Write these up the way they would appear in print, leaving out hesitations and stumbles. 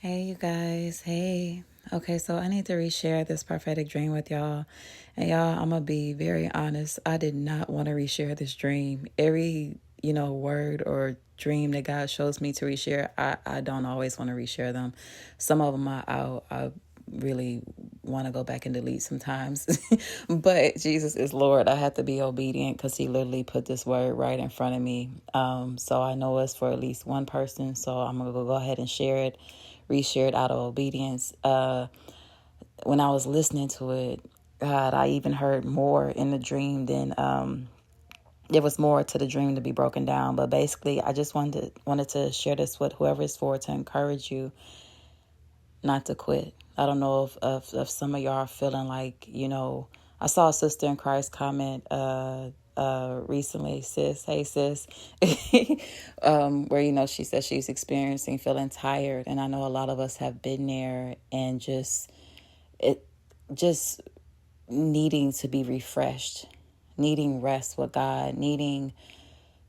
Hey, you guys. Hey. Okay, so I need to reshare this prophetic dream with y'all. And y'all, I'm going to be very honest. I did not want to reshare this dream. Every, word or dream that God shows me to reshare, I don't always want to reshare them. Some of them I really want to go back and delete sometimes. But Jesus is Lord. I have to be obedient because he literally put this word right in front of me. So I know it's for at least one person. So I'm going to go ahead and reshare it out of obedience. When I was listening to it, God, I even heard more in the dream than there was more to the dream to be broken down. But basically, I just wanted to share this with whoever it's for, to encourage you not to quit. I don't know if some of y'all are feeling like, I saw a sister in Christ comment recently, hey sis, where, she said she's experiencing feeling tired. And I know a lot of us have been there, and just needing to be refreshed, needing rest with God, needing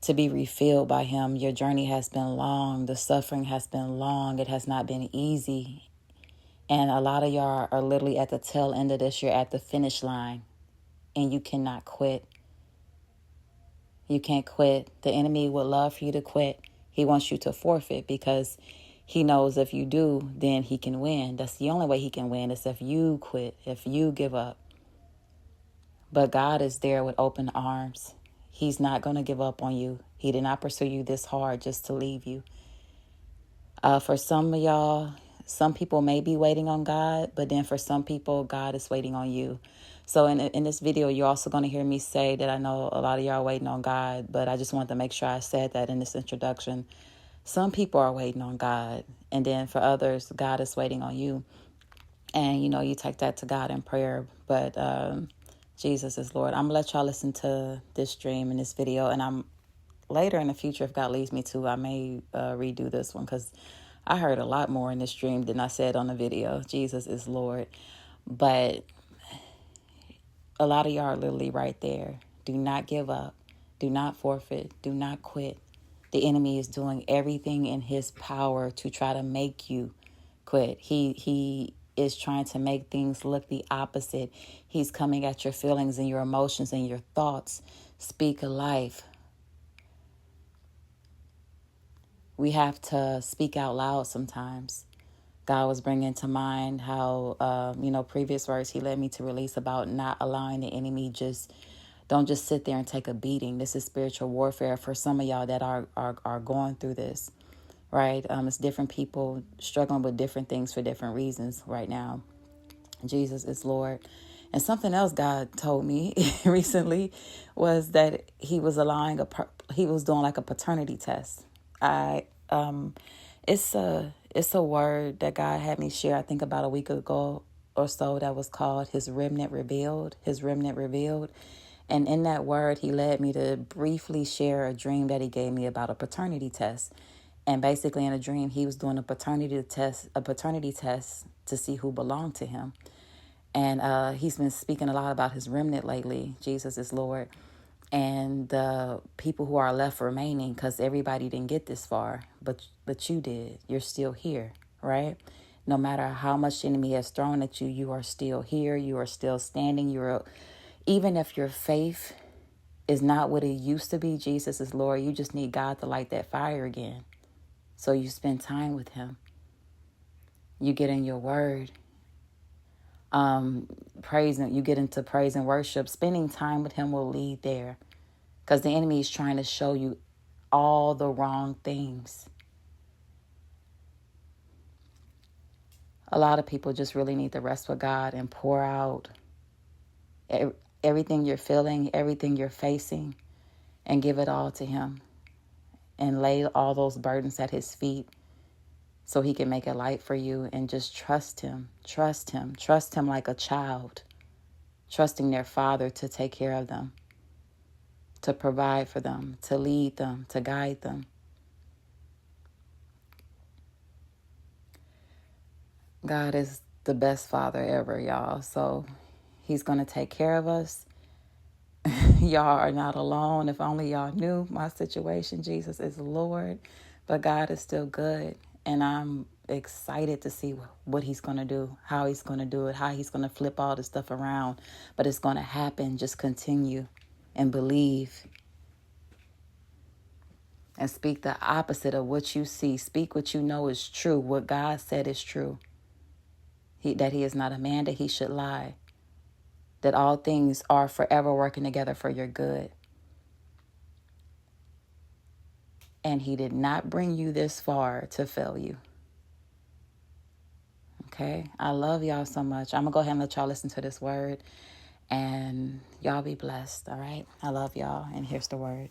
to be refilled by him. Your journey has been long. The suffering has been long. It has not been easy. And a lot of y'all are literally at the tail end of this. You're at the finish line, and you cannot quit. You can't quit. The enemy would love for you to quit. He wants you to forfeit, because he knows if you do, then he can win. That's the only way he can win, is if you quit, if you give up. But God is there with open arms. He's not going to give up on you. He did not pursue you this hard just to leave you. For some of y'all, some people may be waiting on God, but then for some people, God is waiting on you. So in this video, you're also going to hear me say that I know a lot of y'all are waiting on God, but I just wanted to make sure I said that in this introduction. Some people are waiting on God, and then for others, God is waiting on you. And, you take that to God in prayer. But Jesus is Lord. I'm going to let y'all listen to this dream in this video, and I'm later in the future, if God leads me to, I may redo this one, because I heard a lot more in this dream than I said on the video. Jesus is Lord. But a lot of y'all are literally right there. Do not give up. Do not forfeit. Do not quit. The enemy is doing everything in his power to try to make you quit. He is trying to make things look the opposite. He's coming at your feelings and your emotions and your thoughts. Speak life. We have to speak out loud sometimes. God was bringing to mind how, previous words he led me to release about not allowing the enemy don't just sit there and take a beating. This is spiritual warfare for some of y'all that are going through this, right? It's different people struggling with different things for different reasons right now. Jesus is Lord. And something else God told me recently was that he was doing like a paternity test. It's a word that God had me share, I think about a week ago or so, that was called His Remnant Revealed. His Remnant Revealed. And in that word, he led me to briefly share a dream that he gave me about a paternity test. And basically in a dream, he was doing a paternity test to see who belonged to him. And he's been speaking a lot about his remnant lately. Jesus is Lord. And the people who are left remaining, because everybody didn't get this far, but you did. You're still here, right? No matter how much the enemy has thrown at you, you are still here. You are still standing. Even if your faith is not what it used to be, Jesus is Lord, you just need God to light that fire again. So you spend time with him. You get in your word. You get into praise and worship. Spending time with him will lead there, because the enemy is trying to show you all the wrong things. A lot of people just really need to rest with God and pour out everything you're feeling, everything you're facing, and give it all to him, and lay all those burdens at his feet so he can make it light for you. And just trust him like a child, trusting their father to take care of them, to provide for them, to lead them, to guide them. God is the best father ever, y'all. So he's going to take care of us. Y'all are not alone. If only y'all knew my situation. Jesus is Lord, but God is still good. And I'm excited to see what he's going to do, how he's going to do it, how he's going to flip all this stuff around. But it's going to happen. Just continue and believe. And speak the opposite of what you see. Speak what you know is true. What God said is true. That he is not a man that he should lie. That all things are forever working together for your good. And he did not bring you this far to fail you. Okay? I love y'all so much. I'm going to go ahead and let y'all listen to this word. And y'all be blessed, all right? I love y'all. And here's the word.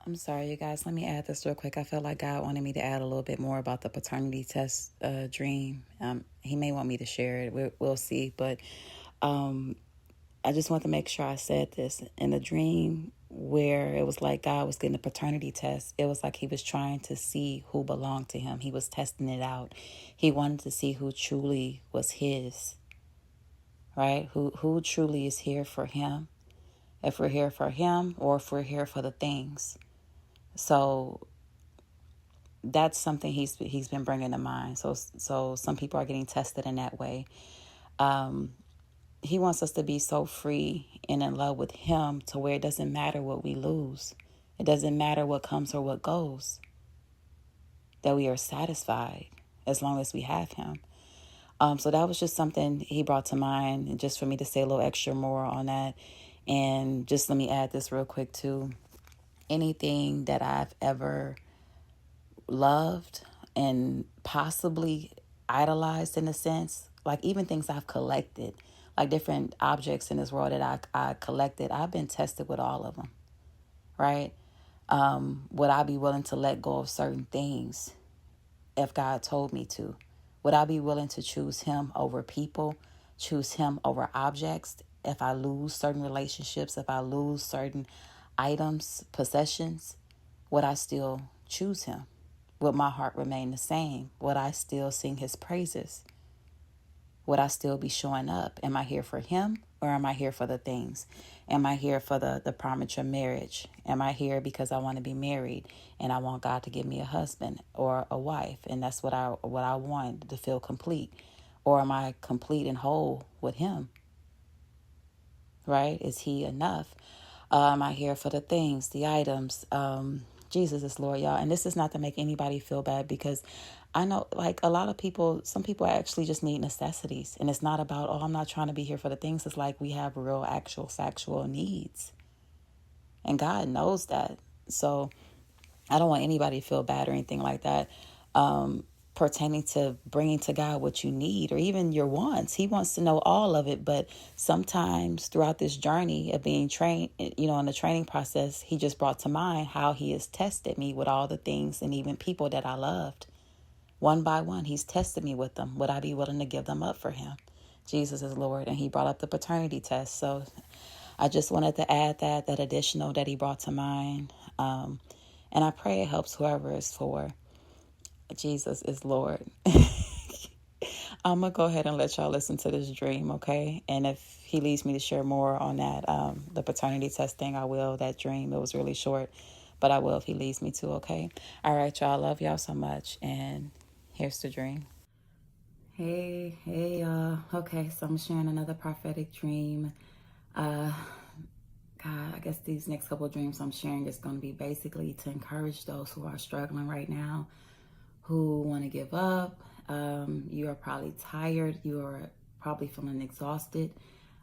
I'm sorry, you guys. Let me add this real quick. I felt like God wanted me to add a little bit more about the paternity test dream. He may want me to share it. We'll see. But I just want to make sure I said this. In the dream where it was like God was getting a paternity test, it was like he was trying to see who belonged to him. He was testing it out. He wanted to see who truly was his, right? Who truly is here for him. If we're here for him or if we're here for the things. So that's something he's been bringing to mind. So some people are getting tested in that way. He wants us to be so free and in love with him to where it doesn't matter what we lose. It doesn't matter what comes or what goes. That we are satisfied as long as we have him. So that was just something he brought to mind. And just for me to say a little extra more on that. And just let me add this real quick too. Anything that I've ever loved and possibly idolized in a sense, like even things I've collected, like different objects in this world that I collected, I've been tested with all of them, right? Would I be willing to let go of certain things if God told me to? Would I be willing to choose him over people, choose him over objects? If I lose certain relationships, if I lose certain items, possessions, would I still choose him? Would my heart remain the same? Would I still sing his praises? Would I still be showing up? Am I here for him or am I here for the things? Am I here for the premature marriage? Am I here because I want to be married and I want God to give me a husband or a wife? And that's what I want, to feel complete. Or am I complete and whole with him? Right? Is he enough? Am I here for the things, the items? Jesus is Lord, y'all. And this is not to make anybody feel bad, because I know, like, a lot of people, some people actually just need necessities. And it's not about, oh, I'm not trying to be here for the things. It's like we have real, actual, factual needs. And God knows that. So I don't want anybody to feel bad or anything like that. Pertaining to bringing to God what you need or even your wants. He wants to know all of it. But sometimes throughout this journey of being trained, in the training process, he just brought to mind how he has tested me with all the things and even people that I loved. One by one, he's tested me with them. Would I be willing to give them up for him? Jesus is Lord. And he brought up the paternity test. So I just wanted to add that additional that he brought to mind. And I pray it helps whoever it's for. Jesus is Lord. I'm going to go ahead and let y'all listen to this dream, okay? And if he leads me to share more on that, the paternity test thing, I will. That dream, it was really short, but I will if he leads me to, okay? All right, y'all. Love y'all so much. And here's the dream. Hey, y'all. Okay, so I'm sharing another prophetic dream. God, I guess these next couple of dreams I'm sharing is going to be basically to encourage those who are struggling right now, who want to give up. You are probably tired. You are probably feeling exhausted.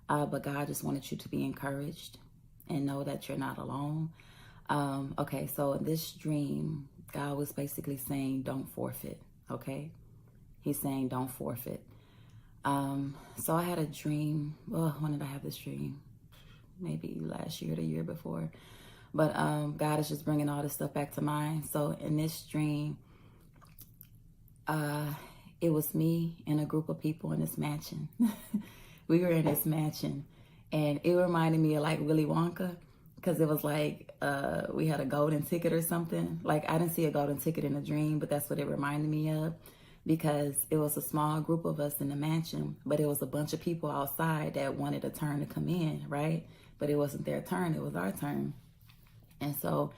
But God just wanted you to be encouraged and know that you're not alone. Okay, so in this dream, God was basically saying, don't forfeit, okay? He's saying, don't forfeit. So I had a dream. Well, when did I have this dream? Maybe last year or the year before. But God is just bringing all this stuff back to mind. So in this dream, it was me and a group of people in this mansion. We were in this mansion, and it reminded me of like Willy Wonka, because it was like we had a golden ticket or something. Like, I didn't see a golden ticket in a dream, but that's what it reminded me of, because it was a small group of us in the mansion, but it was a bunch of people outside that wanted a turn to come in, right? But it wasn't their turn, it was our turn. And so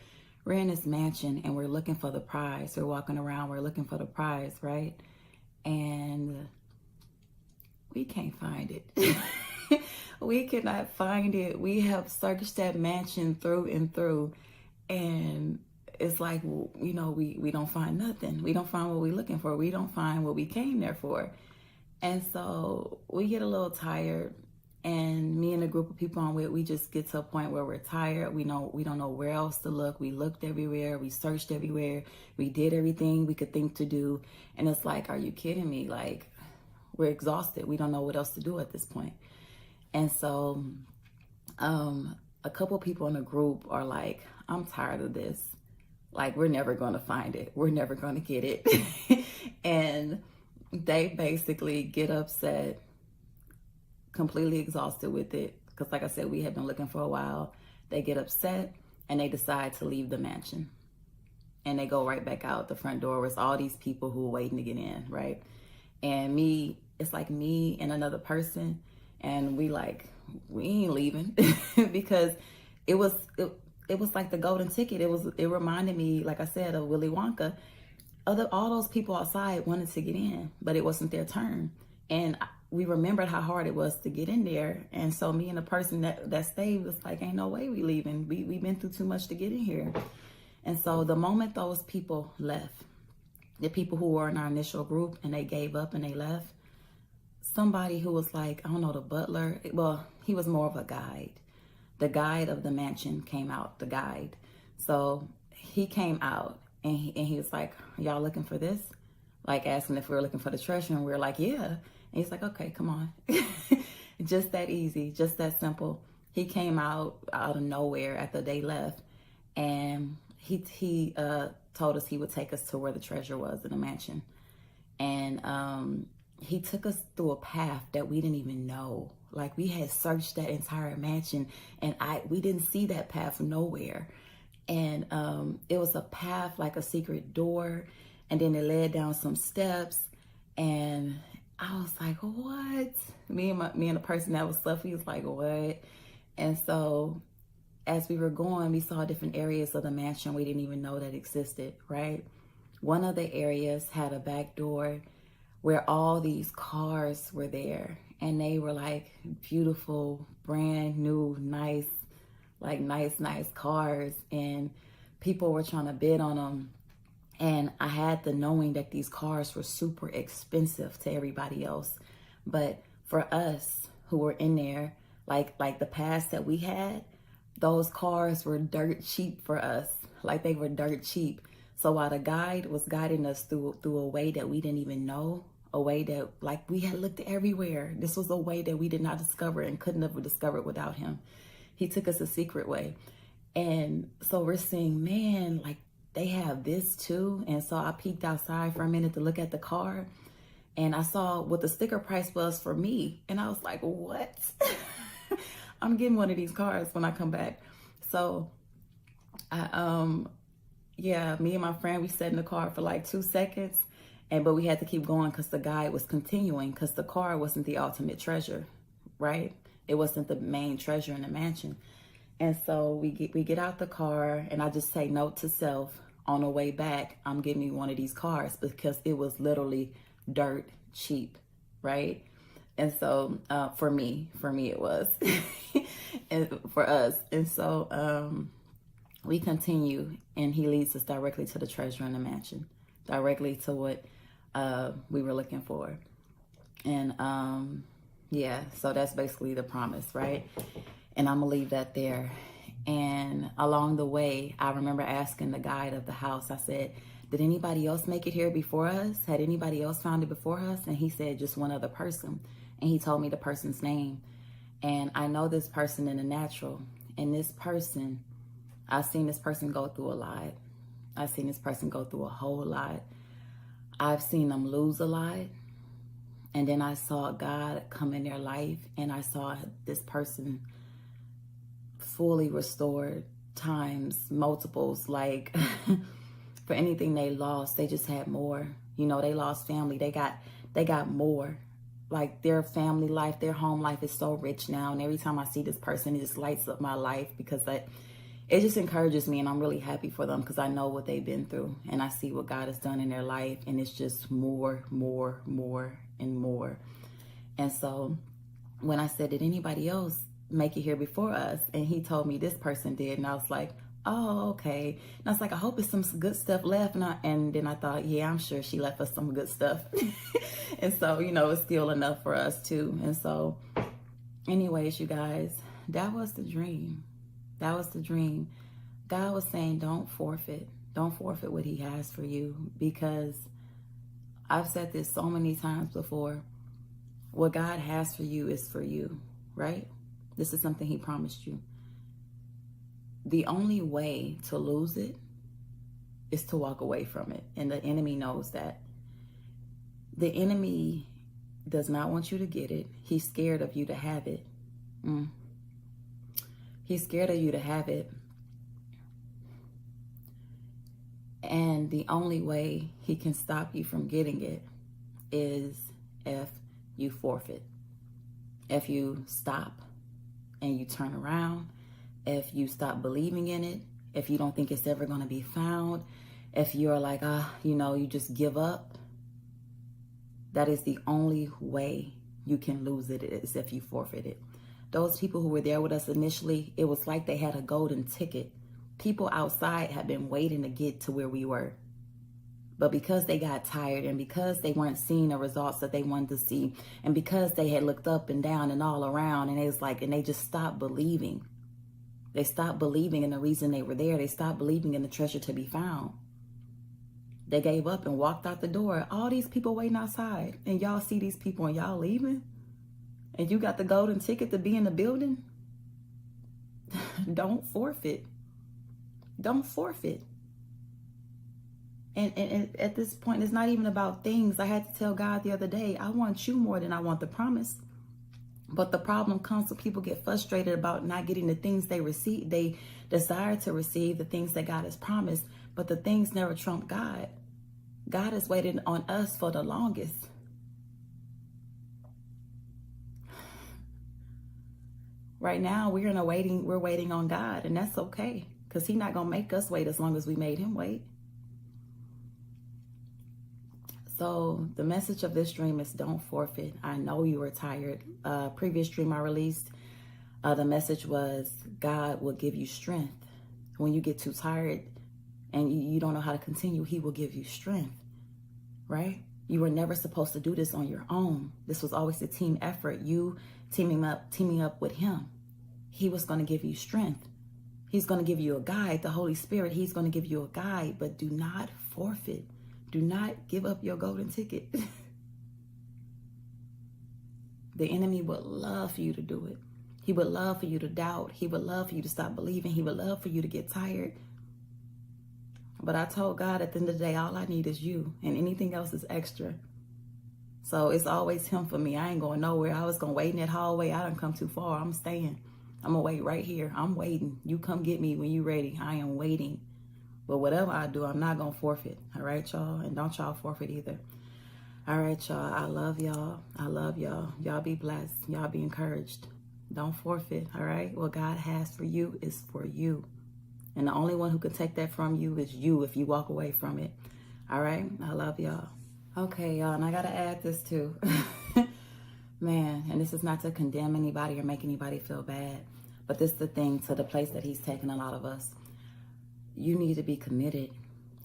we're in this mansion and we're looking for the prize. We're walking around, we're looking for the prize, right? And we can't find it. We cannot find it. We have searched that mansion through and through, and it's like, you know, we don't find nothing. We don't find what we're looking for. We don't find what we came there for. And so we get a little tired, and me and a group of people I'm with, we just get to a point where we're tired. We don't know where else to look. We looked everywhere. We searched everywhere. We did everything we could think to do. And it's like, are you kidding me? Like, we're exhausted. We don't know what else to do at this point. And so a couple people in the group are like, I'm tired of this. Like, we're never going to find it. We're never going to get it. And they basically get upset, completely exhausted with it. Because like I said, we had been looking for a while. They get upset and they decide to leave the mansion. And they go right back out the front door with all these people who are waiting to get in, right? And it's like me and another person. And we ain't leaving because it was like the golden ticket. It reminded me, like I said, of Willy Wonka. All those people outside wanted to get in, but it wasn't their turn. And we remembered how hard it was to get in there. And so me and the person that stayed was like, ain't no way we leaving. We've been through too much to get in here. And so the moment those people left, the people who were in our initial group, and they gave up and they left, somebody who was like, I don't know, the butler, well, he was more of a guide. The guide of the mansion came out, the guide. So he came out and he was like, y'all looking for this? Like asking if we were looking for the treasure, and we were like, yeah. And he's like, okay, come on. Just that easy, just that simple. He came out of nowhere after they left, and he told us he would take us to where the treasure was in the mansion. And he took us through a path that we didn't even know. Like, we had searched that entire mansion, and we didn't see that path nowhere. And it was a path like a secret door, and then it led down some steps. And I was like, what? Me and the person that was left, he was like, what? And so as we were going, we saw different areas of the mansion we didn't even know that existed, right? One of the areas had a back door where all these cars were there, and they were like beautiful, brand new, nice cars, and people were trying to bid on them. And I had the knowing that these cars were super expensive to everybody else, but for us who were in there, like the past that we had, those cars were dirt cheap for us. Like, they were dirt cheap. So while the guide was guiding us through a way that we didn't even know, a way that, like, we had looked everywhere. This was a way that we did not discover and could never discover without him. He took us a secret way. And so we're seeing, man, like, they have this too. And so I peeked outside for a minute to look at the car, and I saw what the sticker price was for me. And I was like, what? I'm getting one of these cars when I come back. So me and my friend, we sat in the car for like 2 seconds, but we had to keep going because the guy was continuing, because the car wasn't the ultimate treasure, right? It wasn't the main treasure in the mansion. And so we get out the car, and I just say, note to self, on the way back, I'm getting me one of these cars, because it was literally dirt cheap, right? And so for me it was, and for us. And so we continue, and he leads us directly to the treasure in the mansion, directly to what we were looking for. And so that's basically the promise, right? And I'm gonna leave that there. And along the way, I remember asking the guide of the house, I said, did anybody else make it here before us? Had anybody else found it before us? And he said, just one other person. And he told me the person's name. And I know this person in the natural. And this person, I've seen this person go through a lot. I've seen this person go through a whole lot. I've seen them lose a lot. And then I saw God come in their life, and I saw this person fully restored times multiples. Like, for anything they lost, they just had more. You know, they lost family, they got more. Like, their family life, their home life is so rich now. And every time I see this person, it just lights up my life, because it just encourages me, and I'm really happy for them because I know what they've been through, and I see what God has done in their life, and it's just more, and more. And so when I said, did anybody else make it here before us? And he told me this person did, and I was like, oh, okay. And I was like, I hope it's some good stuff left. And then I thought, yeah, I'm sure she left us some good stuff. And so, you know, it's still enough for us too. And so anyways, you guys, that was the dream. That was the dream. God was saying, don't forfeit. Don't forfeit what he has for you, because I've said this so many times before. What God has for you is for you, right? This is something he promised you. The only way to lose it is to walk away from it. And the enemy knows that. The enemy does not want you to get it. He's scared of you to have it. He's scared of you to have it. And the only way he can stop you from getting it is if you forfeit. If you stop and you turn around, if you stop believing in it, if you don't think it's ever going to be found, if you're like, you know, you just give up, that is the only way you can lose it, is if you forfeit it. Those people who were there with us initially, it was like they had a golden ticket. People outside had been waiting to get to where we were. But because they got tired, and because they weren't seeing the results that they wanted to see, and because they had looked up and down and all around, and it was like, and they just stopped believing. They stopped believing in the reason they were there. They stopped believing in the treasure to be found. They gave up and walked out the door. All these people waiting outside, and y'all see these people and y'all leaving, and you got the golden ticket to be in the building. Don't forfeit. Don't forfeit. And at this point, it's not even about things. I had to tell God the other day, I want you more than I want the promise. But the problem comes when people get frustrated about not getting the things they receive. They desire to receive the things that God has promised, but the things never trump God. God has waited on us for the longest. Right now, we're waiting on God, and that's okay, because he's not going to make us wait as long as we made him wait. So the message of this dream is don't forfeit. I know you are tired. Previous dream I released, the message was God will give you strength. When you get too tired and you don't know how to continue, he will give you strength, right? You were never supposed to do this on your own. This was always a team effort. You teaming up with him. He was going to give you strength. He's going to give you a guide. The Holy Spirit, he's going to give you a guide, but do not forfeit. Do not give up your golden ticket. The enemy would love for you to do it. He would love for you to doubt. He would love for you to stop believing. He would love for you to get tired. But I told God at the end of the day, all I need is you, and anything else is extra. So it's always him for me. I ain't going nowhere. I was going to wait in that hallway. I done come too far. I'm staying. I'm going to wait right here. I'm waiting. You come get me when you're ready. I am waiting. But whatever I do, I'm not going to forfeit. All right, y'all? And don't y'all forfeit either. All right, y'all. I love y'all. I love y'all. Y'all be blessed. Y'all be encouraged. Don't forfeit. All right? What God has for you is for you. And the only one who can take that from you is you if you walk away from it. All right? I love y'all. Okay, y'all. And I got to add this too. Man, and this is not to condemn anybody or make anybody feel bad. But this is the thing, to the place that he's taken a lot of us. You need to be committed.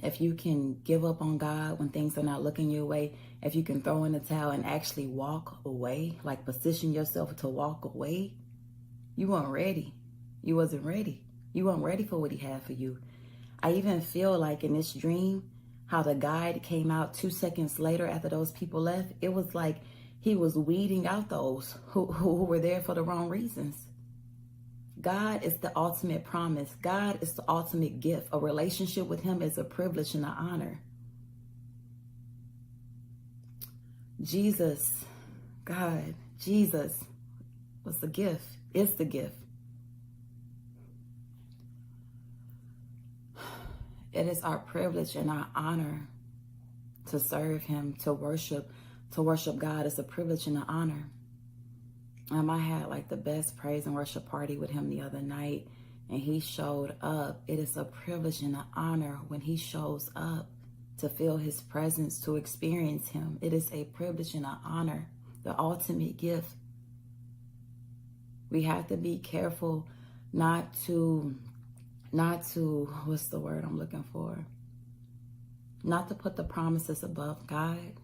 If you can give up on God when things are not looking your way, if you can throw in the towel and actually walk away, like position yourself to walk away, you weren't ready. You wasn't ready. You weren't ready for what he had for you. I even feel like in this dream, how the guide came out 2 seconds later after those people left, it was like he was weeding out those who were there for the wrong reasons. God is the ultimate promise. God is the ultimate gift. A relationship with him is a privilege and an honor. Jesus, God, Jesus was the gift, is the gift. It is our privilege and our honor to serve him, to worship God is a privilege and an honor. I had like the best praise and worship party with him the other night. and he showed up. It is a privilege and an honor when he shows up, to feel his presence, to experience him. It is a privilege and an honor, the ultimate gift. We have to be careful not to, what's the word I'm looking for? Not to put the promises above God,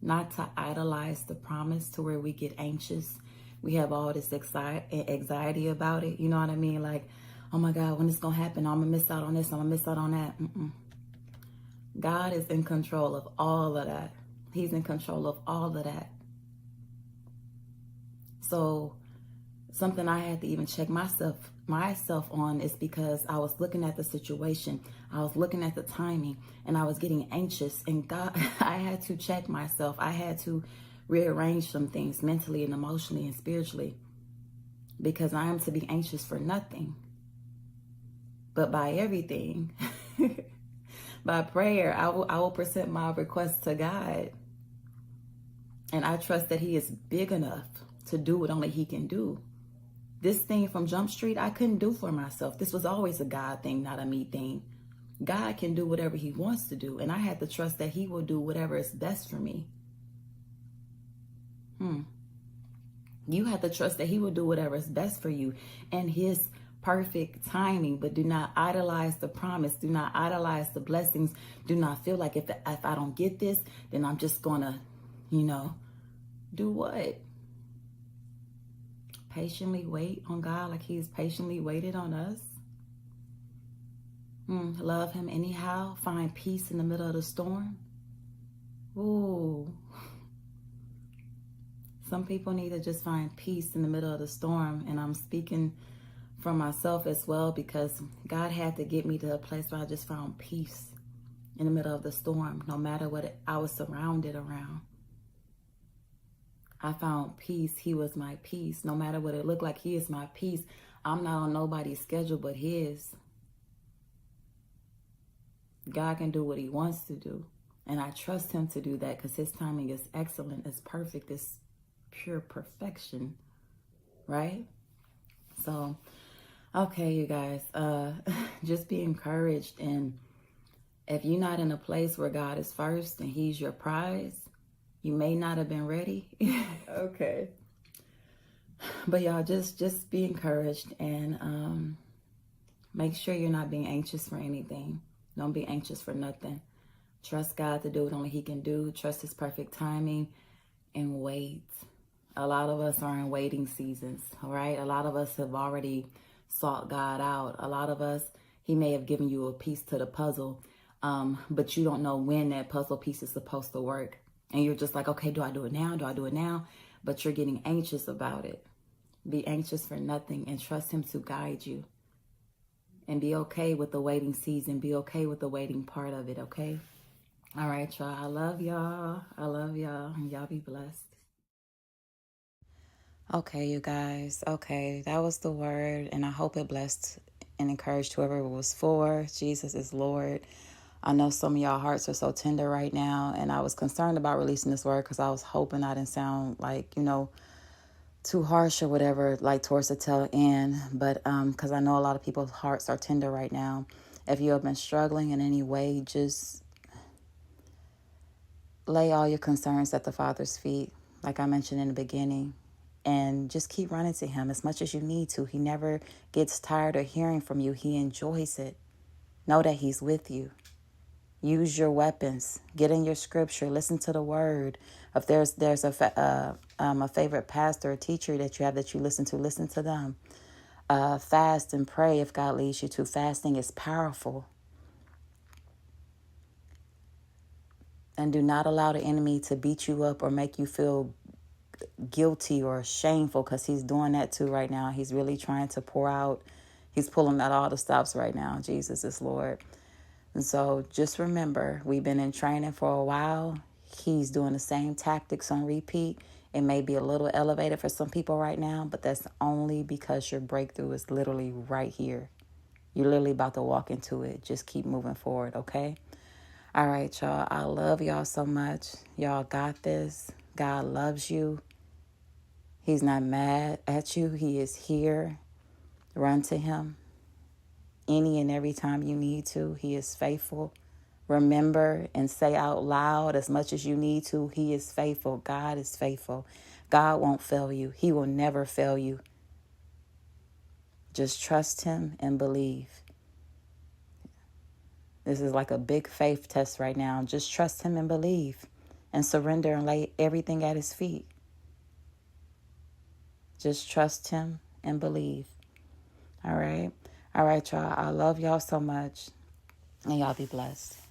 not to idolize the promise to where we get anxious. We have all this anxiety about it. You know what I mean? Like, oh my God, when it's going to happen? I'm going to miss out on this. I'm going to miss out on that. God is in control of all of that. He's in control of all of that. So something I had to even check myself on is because I was looking at the situation. I was looking at the timing, and I was getting anxious. And God, I had to check myself. I had to rearrange some things mentally and emotionally and spiritually, because I am to be anxious for nothing, but by everything. By prayer, I will present my requests to God. And I trust that he is big enough to do what only he can do. This thing from Jump Street, I couldn't do for myself. This was always a God thing, not a me thing. God can do whatever he wants to do. And I had to trust that he will do whatever is best for me. You have to trust that he will do whatever is best for you and his perfect timing. But do not idolize the promise. Do not idolize the blessings. Do not feel like if I don't get this, then I'm just gonna, do what? Patiently wait on God like he's patiently waited on us. Love him anyhow. Find peace in the middle of the storm. Ooh. Some people need to just find peace in the middle of the storm. And I'm speaking for myself as well, because God had to get me to a place where I just found peace in the middle of the storm, no matter what I was surrounded around. I found peace. He was my peace. No matter what it looked like, he is my peace. I'm not on nobody's schedule but his. God can do what he wants to do. And I trust him to do that, because his timing is excellent, it's perfect, it's pure perfection, right? So, okay, you guys, just be encouraged. And if you're not in a place where God is first and he's your prize, you may not have been ready. Okay. But y'all, just be encouraged, and make sure you're not being anxious for anything. Don't be anxious for nothing. Trust God to do what only he can do. Trust his perfect timing, and wait. A lot of us are in waiting seasons, all right? A lot of us have already sought God out. A lot of us, he may have given you a piece to the puzzle, but you don't know when that puzzle piece is supposed to work. And you're just like, okay, do I do it now? Do I do it now? But you're getting anxious about it. Be anxious for nothing, and trust him to guide you. And be okay with the waiting season. Be okay with the waiting part of it, okay? All right, y'all. I love y'all. I love y'all. And y'all be blessed. Okay, you guys. Okay, that was the word. And I hope it blessed and encouraged whoever it was for. Jesus is Lord. I know some of y'all hearts are so tender right now. And I was concerned about releasing this word because I was hoping I didn't sound like, too harsh or whatever, like towards the tail end. But because I know a lot of people's hearts are tender right now. If you have been struggling in any way, just lay all your concerns at the Father's feet, like I mentioned in the beginning, and just keep running to him as much as you need to. He never gets tired of hearing from you. He enjoys it. Know that he's with you. Use your weapons. Get in your scripture. Listen to the word. If there's a favorite pastor or teacher that you have that you listen to them. Fast and pray if God leads you to. Fasting is powerful. And do not allow the enemy to beat you up or make you feel guilty or shameful, because he's doing that too right now. He's really trying to pour out. He's pulling out all the stops right now. Jesus is Lord. And so just remember, we've been in training for a while. He's doing the same tactics on repeat. It may be a little elevated for some people right now, but that's only because your breakthrough is literally right here. You're literally about to walk into it. Just keep moving forward, okay? All right, y'all. I love y'all so much. Y'all got this. God loves you. He's not mad at you. He is here. Run to him. any and every time you need to. He is faithful. Remember and say out loud as much as you need to, He is faithful. God is faithful. God won't fail you. He will never fail you. Just trust Him and believe. This is like a big faith test right now. Just trust Him and believe and surrender and lay everything at His feet. Just trust Him and believe. All right. All right, y'all. I love y'all so much. And y'all be blessed.